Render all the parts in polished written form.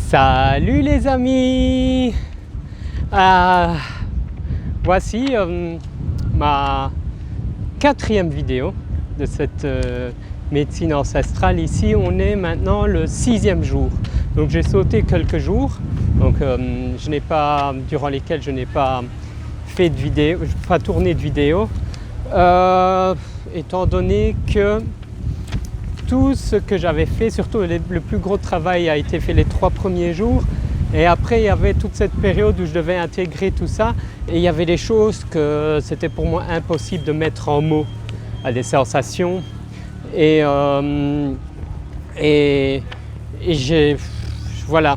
Salut les amis. Voici ma 4e vidéo de cette médecine ancestrale. Ici on est maintenant le 6e jour, donc j'ai sauté quelques jours, donc durant lesquels je n'ai pas fait de vidéo, pas tourné de vidéo, étant donné que tout ce que j'avais fait, surtout le plus gros travail a été fait les 3 premiers jours, et après il y avait toute cette période où je devais intégrer tout ça, et il y avait des choses que c'était pour moi impossible de mettre en mots, à des sensations, voilà,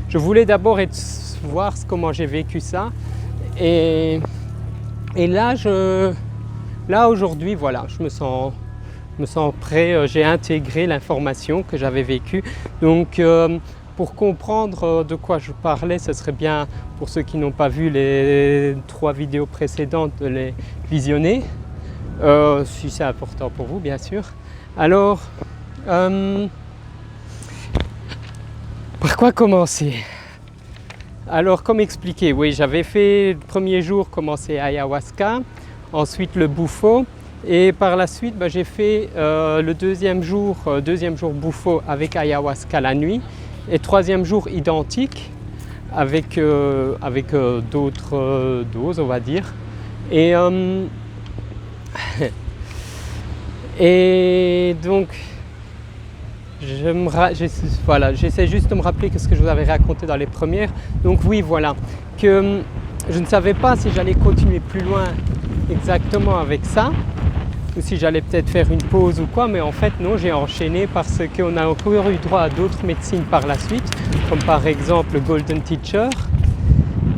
je voulais d'abord voir comment j'ai vécu ça, et là aujourd'hui, voilà, je me sens prêt, j'ai intégré l'information que j'avais vécue. Donc pour comprendre de quoi je parlais, ce serait bien pour ceux qui n'ont pas vu les 3 vidéos précédentes de les visionner, si c'est important pour vous bien sûr. Alors, par quoi commencer? Alors comme expliqué, oui, j'avais fait le premier jour commencer ayahuasca, ensuite le bufo. Et par la suite, j'ai fait le deuxième jour bufo avec ayahuasca la nuit, et 3e jour identique avec d'autres doses, on va dire. Et donc, j'essaie juste de me rappeler ce que je vous avais raconté dans les premières. Donc oui, voilà, que je ne savais pas si j'allais continuer plus loin exactement avec ça, ou si j'allais peut-être faire une pause ou quoi, mais en fait non, j'ai enchaîné parce qu'on a encore eu droit à d'autres médecines par la suite, comme par exemple le Golden Teacher,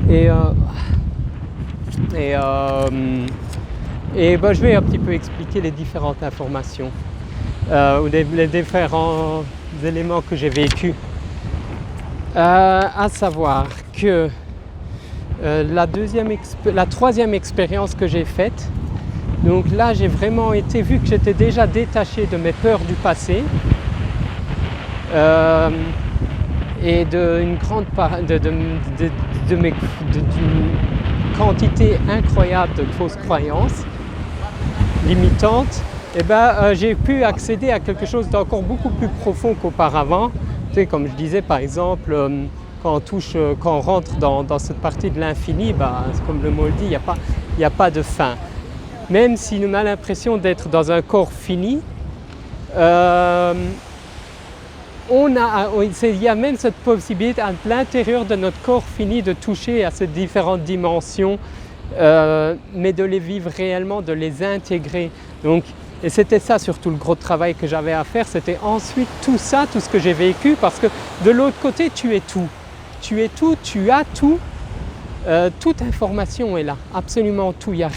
je vais un petit peu expliquer les différentes informations ou les différents éléments que j'ai vécus. À savoir que la 3e expérience que j'ai faite, donc là j'ai vraiment été, vu que j'étais déjà détaché de mes peurs du passé et d'une quantité incroyable de fausses croyances limitantes, j'ai pu accéder à quelque chose d'encore beaucoup plus profond qu'auparavant. Tu sais, comme je disais par exemple, quand on rentre dans cette partie de l'infini, comme le mot le dit, il n'y a pas de fin. Même si on a l'impression d'être dans un corps fini, il y a même cette possibilité à l'intérieur de notre corps fini de toucher à ces différentes dimensions, mais de les vivre réellement, de les intégrer. Donc, et c'était ça surtout le gros travail que j'avais à faire, c'était ensuite tout ce que j'ai vécu, parce que de l'autre côté, tu es tout. Tu es tout, tu as tout. Toute information est là, absolument tout. Il n'y a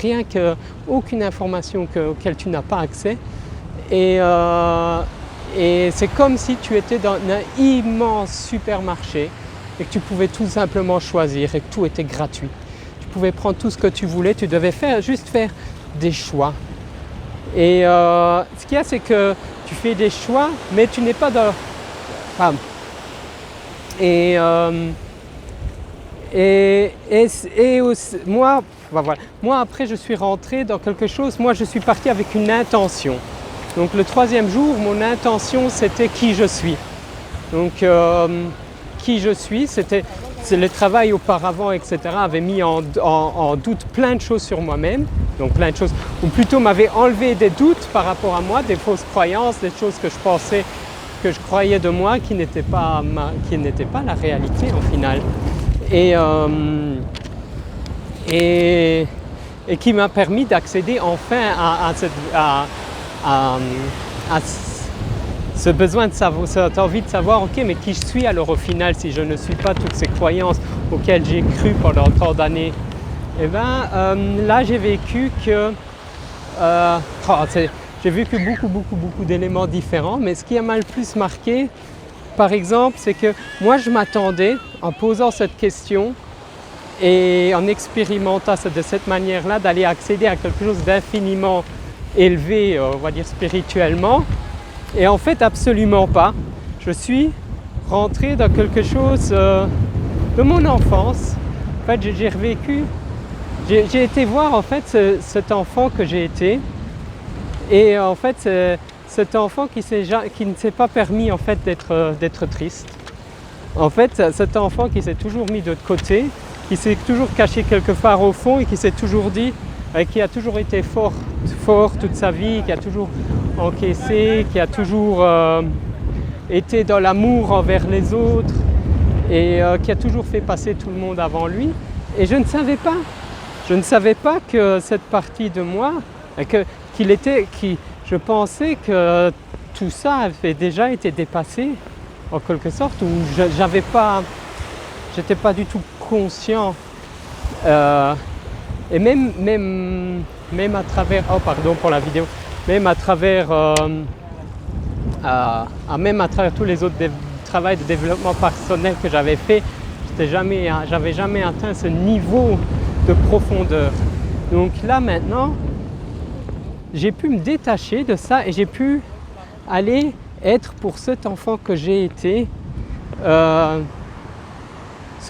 aucune information auquel tu n'as pas accès. Et c'est comme si tu étais dans un immense supermarché et que tu pouvais tout simplement choisir et que tout était gratuit. Tu pouvais prendre tout ce que tu voulais, tu devais juste faire des choix. Et ce qu'il y a, c'est que tu fais des choix, mais tu n'es pas dans... Moi après je suis rentré dans quelque chose, moi je suis parti avec une intention. Donc le 3e jour, mon intention c'était qui je suis. Donc qui je suis, c'est le travail auparavant, etc. avait mis en doute plein de choses sur moi-même, donc plein de choses, ou plutôt m'avait enlevé des doutes par rapport à moi, des fausses croyances, des choses que je pensais, que je croyais de moi qui n'étaient pas la réalité en final. Et qui m'a permis d'accéder enfin à ce besoin de savoir, cette envie de savoir, ok, mais qui je suis alors au final si je ne suis pas toutes ces croyances auxquelles j'ai cru pendant tant d'années. Et là j'ai vécu que beaucoup d'éléments différents, mais ce qui m'a le plus marqué, par exemple, c'est que moi je m'attendais, en posant cette question et en expérimentant de cette manière-là, d'aller accéder à quelque chose d'infiniment élevé, on va dire spirituellement, et en fait absolument pas. Je suis rentrer dans quelque chose de mon enfance. En fait, j'ai revécu, j'ai été voir en fait cet enfant que j'ai été, et en fait cet enfant qui ne s'est pas permis en fait d'être triste. En fait, cet enfant qui s'est toujours mis de côté, qui s'est toujours caché quelque part au fond et qui s'est toujours dit, qui a toujours été fort toute sa vie, qui a toujours encaissé, qui a toujours été dans l'amour envers les autres et qui a toujours fait passer tout le monde avant lui. Et je ne savais pas que cette partie de moi, je pensais que tout ça avait déjà été dépassé en quelque sorte, où j'étais pas du tout conscient. Et même à travers, oh pardon pour la vidéo, même à travers tous les autres travaux de développement personnel que j'avais fait, j'avais jamais atteint ce niveau de profondeur. Donc là maintenant, j'ai pu me détacher de ça et j'ai pu aller être pour cet enfant que j'ai été ce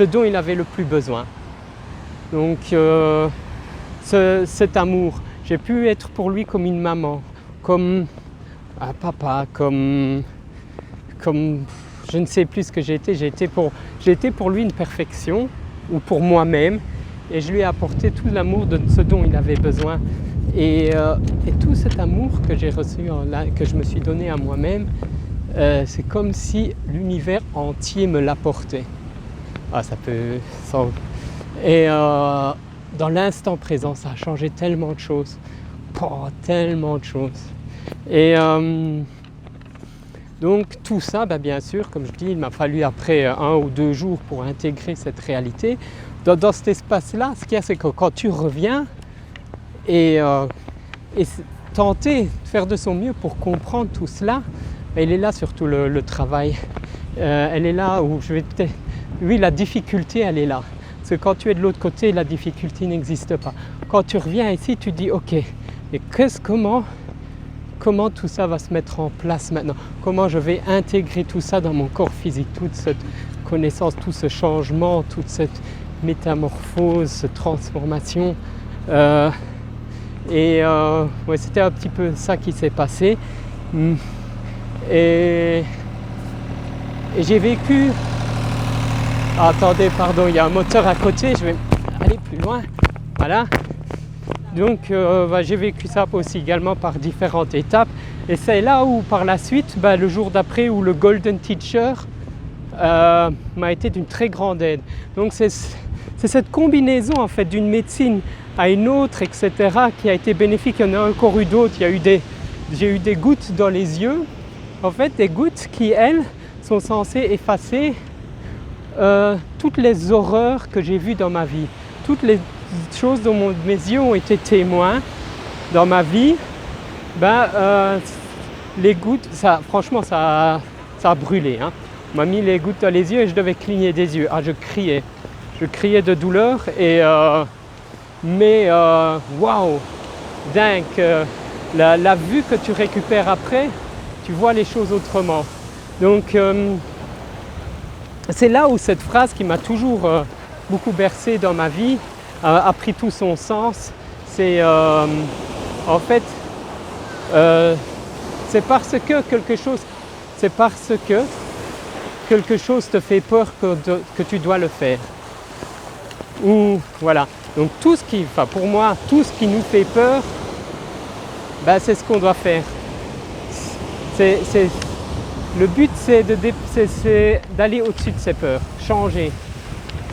dont il avait le plus besoin. Donc cet amour, j'ai pu être pour lui comme une maman, comme un papa, comme je ne sais plus ce que j'ai été. J'ai été pour lui une perfection, ou pour moi-même, et je lui ai apporté tout l'amour de ce dont il avait besoin. Et tout cet amour que j'ai reçu, que je me suis donné à moi-même, c'est comme si l'univers entier me l'apportait. Ah, ça peut... Et dans l'instant présent, ça a changé tellement de choses. Tellement de choses. Et donc tout ça, bien sûr, comme je dis, il m'a fallu après 1 ou 2 jours pour intégrer cette réalité. Dans cet espace-là, ce qu'il y a, c'est que quand tu reviens et tenter de faire de son mieux pour comprendre tout cela, il est là surtout le travail. Elle est là où oui, la difficulté, elle est là. Parce que quand tu es de l'autre côté, la difficulté n'existe pas. Quand tu reviens ici, tu dis ok, et comment tout ça va se mettre en place maintenant? Comment je vais intégrer tout ça dans mon corps physique, toute cette connaissance, tout ce changement, toute cette métamorphose, cette transformation. Ouais, c'était un petit peu ça qui s'est passé. Et j'ai vécu... Ah, attendez, pardon, il y a un moteur à côté, je vais aller plus loin. Voilà. Donc j'ai vécu ça aussi également par différentes étapes. Et c'est là où par la suite, le jour d'après, où le Golden Teacher m'a été d'une très grande aide. Donc c'est cette combinaison en fait d'une médecine à une autre, etc., qui a été bénéfique. Il y en a encore eu d'autres. J'ai eu des gouttes dans les yeux. En fait, des gouttes qui, elles, sont censées effacer toutes les horreurs que j'ai vues dans ma vie. Toutes les choses dont mes yeux ont été témoins dans ma vie, les gouttes, franchement, ça a brûlé. Hein. On m'a mis les gouttes dans les yeux et je devais cligner des yeux. Ah, je criais de douleur et waouh, dingue, la vue que tu récupères après, tu vois les choses autrement. Donc c'est là où cette phrase qui m'a toujours beaucoup bercé dans ma vie a pris tout son sens. C'est en fait c'est parce que quelque chose te fait peur que tu dois le faire. Ou voilà. Donc pour moi, tout ce qui nous fait peur, c'est ce qu'on doit faire. Le but, c'est d'aller au-dessus de ces peurs, changer.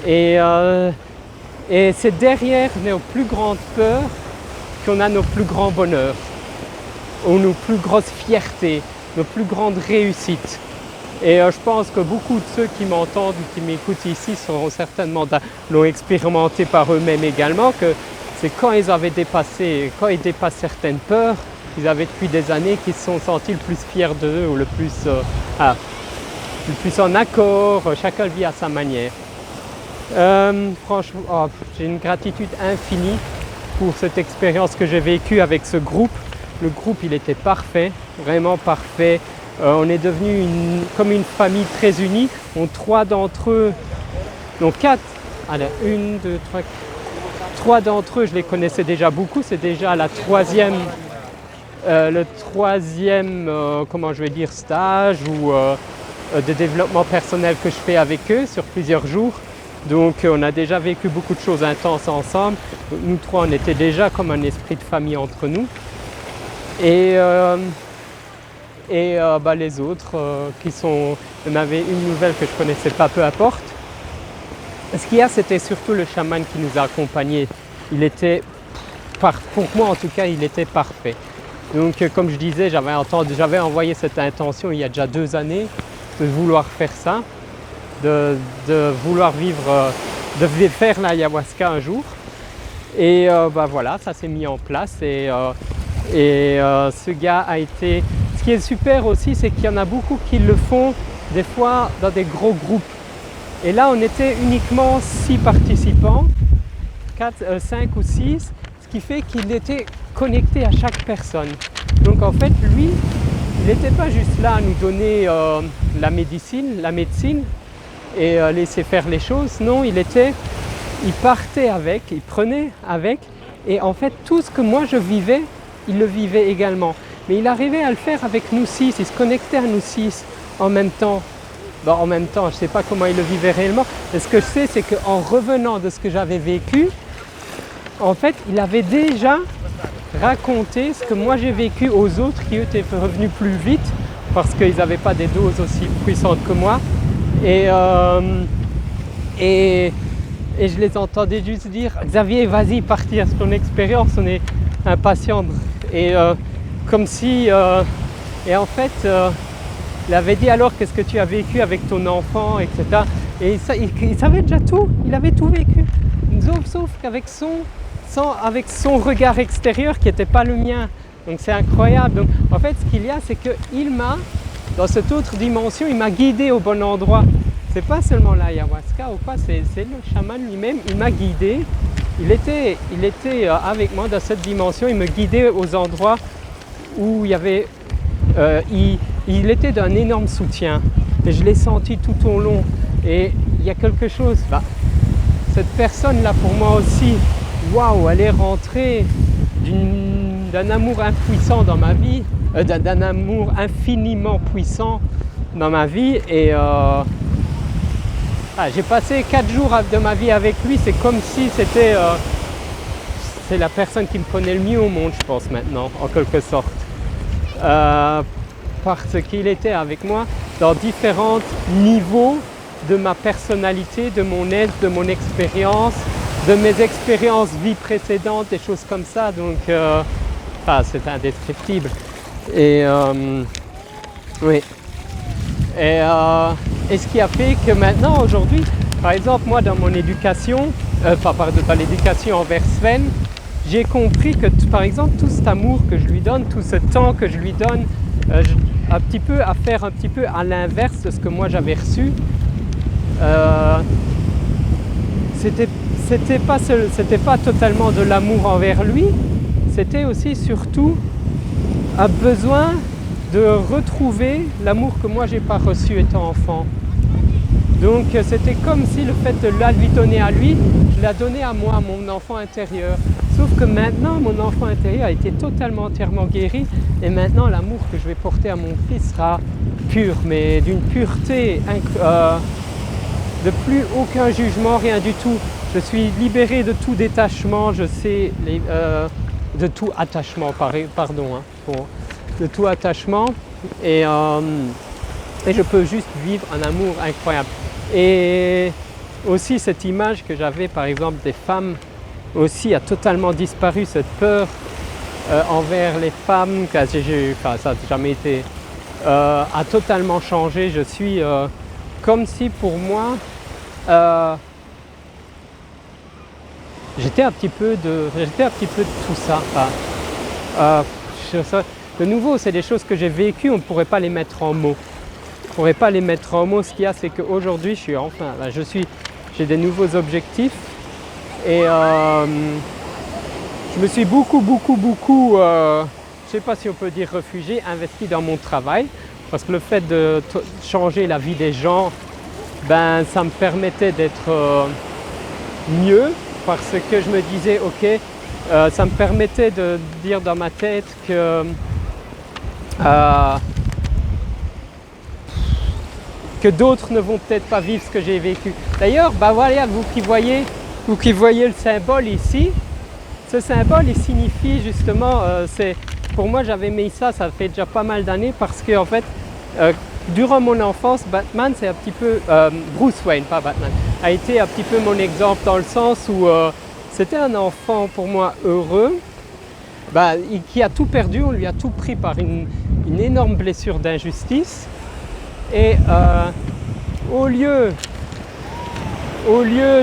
Et c'est derrière nos plus grandes peurs qu'on a nos plus grands bonheurs, ou nos plus grosses fiertés, nos plus grandes réussites. Et je pense que beaucoup de ceux qui m'entendent ou qui m'écoutent ici l'ont expérimenté par eux-mêmes également, que c'est quand ils dépassent certaines peurs, ils avaient depuis des années, qu'ils se sont sentis le plus fiers d'eux ou le plus en accord. Chacun le vit à sa manière. Franchement, j'ai une gratitude infinie pour cette expérience que j'ai vécue avec ce groupe. Le groupe, il était parfait, vraiment parfait. On est devenu comme une famille très unie. Trois d'entre eux, non quatre, allez, une, deux, trois, trois d'entre eux, je les connaissais déjà beaucoup. C'est déjà le troisième, comment je vais dire, stage ou de développement personnel que je fais avec eux sur plusieurs jours. Donc on a déjà vécu beaucoup de choses intenses ensemble. Nous trois, on était déjà comme un esprit de famille entre nous. Et les autres qui sont... Il y en avait une nouvelle que je ne connaissais pas, peu importe. Ce qu'il y a, c'était surtout le chaman qui nous a accompagnés. Il était, pour moi en tout cas, il était parfait. Donc comme je disais, j'avais envoyé cette intention il y a déjà 2 années de vouloir faire ça, de vouloir vivre, de faire l'ayahuasca un jour. Et voilà, ça s'est mis en place et ce gars a été... Ce qui est super aussi, c'est qu'il y en a beaucoup qui le font des fois dans des gros groupes. Et là, on était uniquement 6 participants, 5 ou 6, ce qui fait qu'il était connecté à chaque personne. Donc en fait, lui, il n'était pas juste là à nous donner la médecine et laisser faire les choses. Non, il partait avec, il prenait avec. Et en fait, tout ce que moi je vivais, il le vivait également. Mais il arrivait à le faire avec nous 6, il se connectait à nous 6 en même temps. Bon, en même temps, je ne sais pas comment il le vivait réellement, mais ce que je sais, c'est qu'en revenant de ce que j'avais vécu, en fait, il avait déjà raconté ce que moi j'ai vécu aux autres qui eux étaient revenus plus vite parce qu'ils n'avaient pas des doses aussi puissantes que moi. Et je les entendais juste dire « Xavier, vas-y, partir sur ton expérience, on est impatients. » Et comme si... et en fait... il avait dit alors qu'est-ce que tu as vécu avec ton enfant, etc. Et ça, il savait déjà tout, il avait tout vécu. Sauf qu'avec avec son regard extérieur qui n'était pas le mien. Donc c'est incroyable. Donc, en fait, ce qu'il y a, c'est qu'il m'a, dans cette autre dimension, il m'a guidé au bon endroit. C'est pas seulement l'ayahuasca ou quoi, c'est le chaman lui-même, il m'a guidé. Il était avec moi dans cette dimension, il me guidait aux endroits où il y avait... il était d'un énorme soutien et je l'ai senti tout au long et il y a quelque chose, cette personne-là pour moi aussi, waouh, elle est rentrée d'un amour impuissant dans ma vie, d'un amour infiniment puissant dans ma vie et j'ai passé 4 jours de ma vie avec lui, c'est comme si c'est la personne qui me connaît le mieux au monde, je pense maintenant, en quelque sorte. Parce qu'il était avec moi dans différents niveaux de ma personnalité, de mon être, de mon expérience, de mes expériences vie précédentes, des choses comme ça. Donc, c'est indescriptible. Et oui. Et ce qui a fait que maintenant, aujourd'hui, par exemple, moi, dans mon éducation, dans l'éducation envers Sven, j'ai compris que, par exemple, tout cet amour que je lui donne, tout ce temps que je lui donne, à faire un petit peu à l'inverse de ce que moi j'avais reçu, c'était pas totalement de l'amour envers lui, c'était aussi surtout un besoin de retrouver l'amour que moi j'ai pas reçu étant enfant. Donc c'était comme si le fait de lui donner à lui, je l'ai donné à moi, à mon enfant intérieur. Sauf que maintenant, mon enfant intérieur a été totalement, entièrement guéri et maintenant l'amour que je vais porter à mon fils sera pur, mais d'une pureté, de plus aucun jugement, rien du tout. Je suis libéré de tout détachement, de tout attachement, de tout attachement et je peux juste vivre un amour incroyable. Et aussi cette image que j'avais par exemple des femmes aussi a totalement disparu, cette peur envers les femmes, ça n'a jamais été, a totalement changé. Je suis comme si pour moi, j'étais un petit peu de tout ça. De nouveau, c'est des choses que j'ai vécues, on ne pourrait pas les mettre en mots. Ce qu'il y a, c'est qu'aujourd'hui, j'ai des nouveaux objectifs. Et je me suis beaucoup, je ne sais pas si on peut dire réfugié, investi dans mon travail parce que le fait de changer la vie des gens, ben, ça me permettait d'être mieux, parce que je me disais, ok, ça me permettait de dire dans ma tête que d'autres ne vont peut-être pas vivre ce que j'ai vécu. D'ailleurs, ben voilà, vous qui voyez le symbole ici, ce symbole il signifie justement, pour moi j'avais mis ça fait déjà pas mal d'années, parce que en fait, durant mon enfance, Batman c'est un petit peu, Bruce Wayne, pas Batman, a été un petit peu mon exemple, dans le sens où c'était un enfant pour moi heureux, qui a tout perdu, on lui a tout pris par une énorme blessure d'injustice. Et au lieu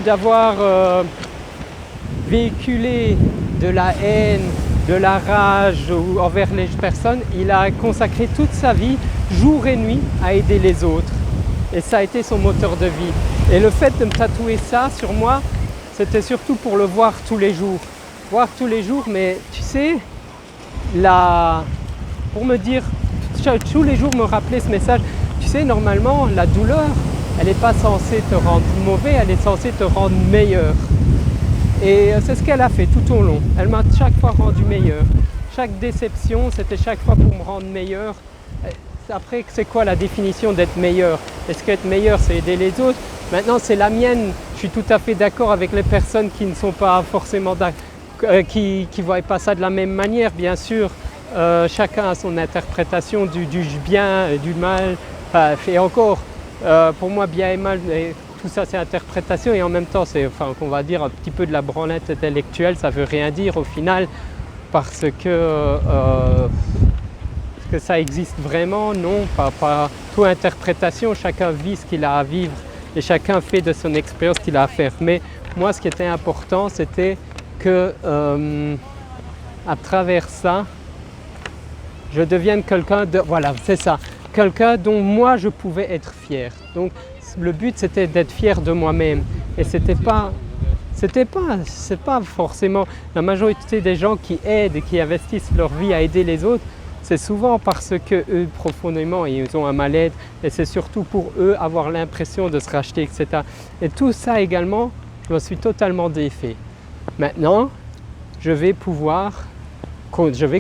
d'avoir véhiculé de la haine, de la rage envers les personnes, il a consacré toute sa vie, jour et nuit, à aider les autres. Et ça a été son moteur de vie. Et le fait de me tatouer ça sur moi, c'était surtout pour le voir tous les jours. Voir tous les jours, mais tu sais, pour me dire, tous les jours me rappeler ce message. Tu sais, normalement, la douleur, elle n'est pas censée te rendre mauvais, elle est censée te rendre meilleur. Et c'est ce qu'elle a fait tout au long. Elle m'a chaque fois rendu meilleur. Chaque déception, c'était chaque fois pour me rendre meilleur. Après, c'est quoi la définition d'être meilleur? Est-ce qu'être meilleur, c'est aider les autres? Maintenant, c'est la mienne. Je suis tout à fait d'accord avec les personnes qui ne sont pas forcément qui ne voient pas ça de la même manière, bien sûr. Chacun a son interprétation du bien et du mal. Et encore, pour moi, bien et mal, tout ça c'est interprétation, et en même temps c'est, on va dire, un petit peu de la branlette intellectuelle, ça ne veut rien dire au final, parce que ça existe vraiment, non, pas toute interprétation, chacun vit ce qu'il a à vivre et chacun fait de son expérience ce qu'il a à faire. Mais moi, ce qui était important, c'était que à travers ça, je devienne quelqu'un de, voilà, c'est ça, quelqu'un dont moi je pouvais être fier. Donc le but c'était d'être fier de moi-même, et c'est pas forcément la majorité des gens qui aident et qui investissent leur vie à aider les autres. C'est souvent parce que eux profondément ils ont un mal-être, et c'est surtout pour eux avoir l'impression de se racheter, etc. Et tout ça également, je me suis totalement défait. Maintenant, je vais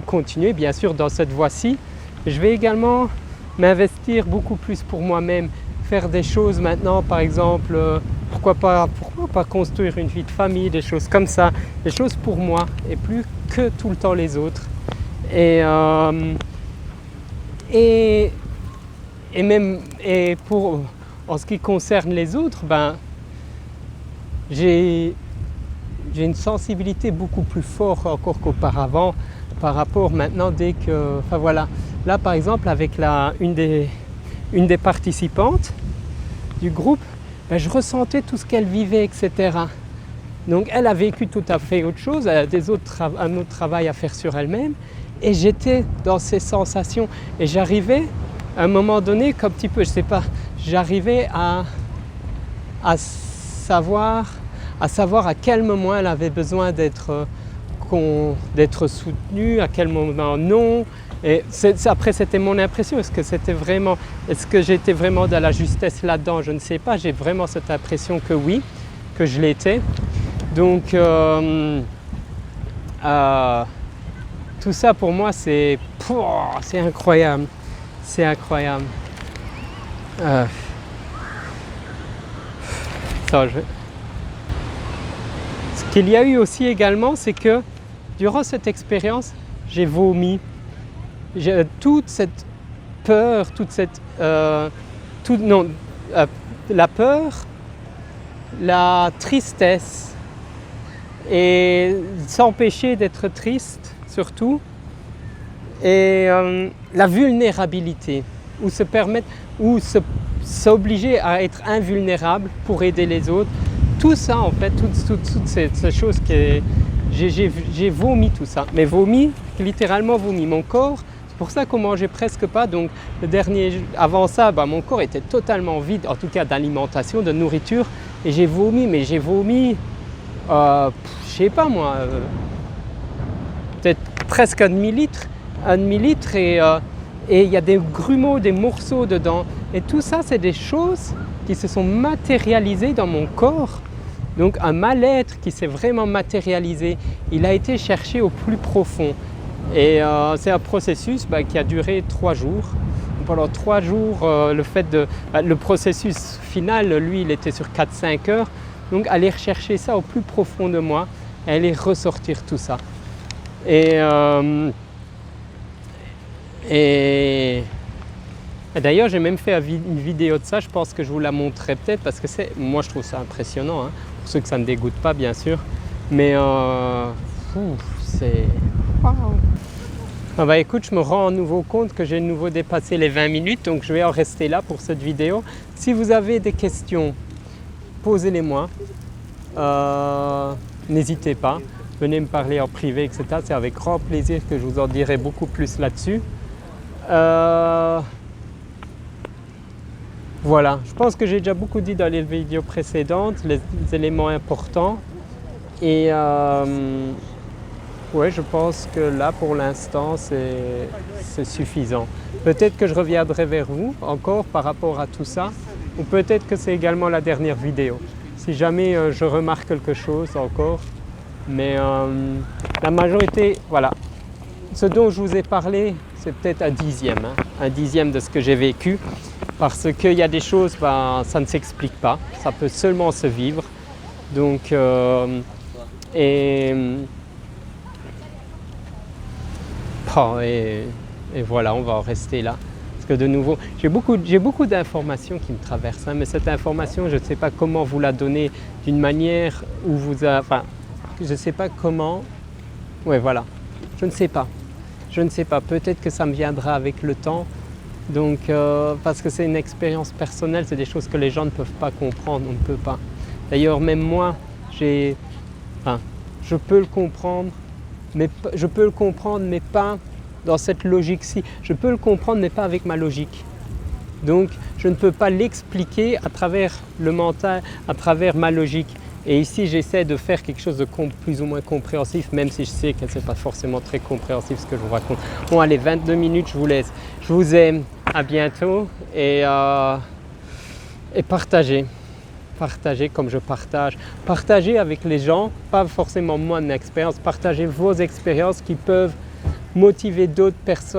continuer bien sûr dans cette voie-ci. Je vais également m'investir beaucoup plus pour moi-même, faire des choses maintenant, par exemple, pourquoi pas construire une vie de famille, des choses comme ça, des choses pour moi et plus que tout le temps les autres. Et pour en ce qui concerne les autres, j'ai une sensibilité beaucoup plus forte encore qu'auparavant, par rapport maintenant voilà. Là par exemple avec une des participantes du groupe, je ressentais tout ce qu'elle vivait, etc. Donc elle a vécu tout à fait autre chose, elle a un autre travail à faire sur elle-même, et j'étais dans ces sensations, et j'arrivais à un moment donné, comme petit peu, je sais pas, j'arrivais à savoir à quel moment elle avait besoin d'être soutenue, à quel moment non. Et après c'était mon impression, est-ce que j'étais vraiment dans la justesse là-dedans, je ne sais pas, j'ai vraiment cette impression que oui, que je l'étais. Donc tout ça pour moi c'est incroyable, c'est incroyable. Ce qu'il y a eu aussi également, c'est que durant cette expérience, j'ai vomi. Toute cette peur, la peur, la tristesse, et s'empêcher d'être triste surtout, et la vulnérabilité, s'obliger à être invulnérable pour aider les autres. Tout ça en fait, toutes ces choses que j'ai vomi tout ça, mais vomi, littéralement vomi. Mon corps, c'est pour ça qu'on mangeait presque pas, donc avant ça, mon corps était totalement vide, en tout cas d'alimentation, de nourriture, et j'ai vomi, je sais pas moi, peut-être presque un demi-litre, et il y a des grumeaux, des morceaux dedans. Et tout ça, c'est des choses qui se sont matérialisées dans mon corps. Donc un mal-être qui s'est vraiment matérialisé, il a été cherché au plus profond. Et c'est un processus qui a duré 3 jours. Pendant 3 jours, le processus final, lui, il était sur 4-5 heures. Donc aller rechercher ça au plus profond de moi, et aller ressortir tout ça. Et d'ailleurs, j'ai même fait une vidéo de ça, je pense que je vous la montrerai peut-être parce que moi je trouve ça impressionnant, hein, pour ceux que ça ne dégoûte pas bien sûr. Mais c'est... Waouh! Écoute, je me rends à nouveau compte que j'ai de nouveau dépassé les 20 minutes, donc je vais en rester là pour cette vidéo. Si vous avez des questions, posez-les-moi. N'hésitez pas, venez me parler en privé, etc. C'est avec grand plaisir que je vous en dirai beaucoup plus là-dessus. Voilà, je pense que j'ai déjà beaucoup dit dans les vidéos précédentes, les éléments importants. Et ouais, je pense que là, pour l'instant, c'est suffisant. Peut-être que je reviendrai vers vous encore par rapport à tout ça, ou peut-être que c'est également la dernière vidéo. Si jamais je remarque quelque chose encore. Mais la majorité, voilà. Ce dont je vous ai parlé, c'est peut-être un dixième de ce que j'ai vécu. Parce qu'il y a des choses, ça ne s'explique pas. Ça peut seulement se vivre. Donc, et voilà, on va en rester là. Parce que de nouveau, j'ai beaucoup d'informations qui me traversent, mais cette information, je ne sais pas comment vous la donner d'une manière où je ne sais pas comment. Ouais, voilà, je ne sais pas. Peut-être que ça me viendra avec le temps. Donc, parce que c'est une expérience personnelle, c'est des choses que les gens ne peuvent pas comprendre, on ne peut pas. D'ailleurs, même moi, je peux le comprendre, mais pas dans cette logique-ci. Je peux le comprendre, mais pas avec ma logique. Donc, je ne peux pas l'expliquer à travers le mental, à travers ma logique. Et ici, j'essaie de faire quelque chose de plus ou moins compréhensif, même si je sais que ce n'est pas forcément très compréhensif ce que je vous raconte. Bon, allez, 22 minutes, je vous laisse. Je vous aime, à bientôt et partagez. Partagez comme je partage. Partagez avec les gens, pas forcément moi mon expérience, partagez vos expériences qui peuvent motiver d'autres personnes.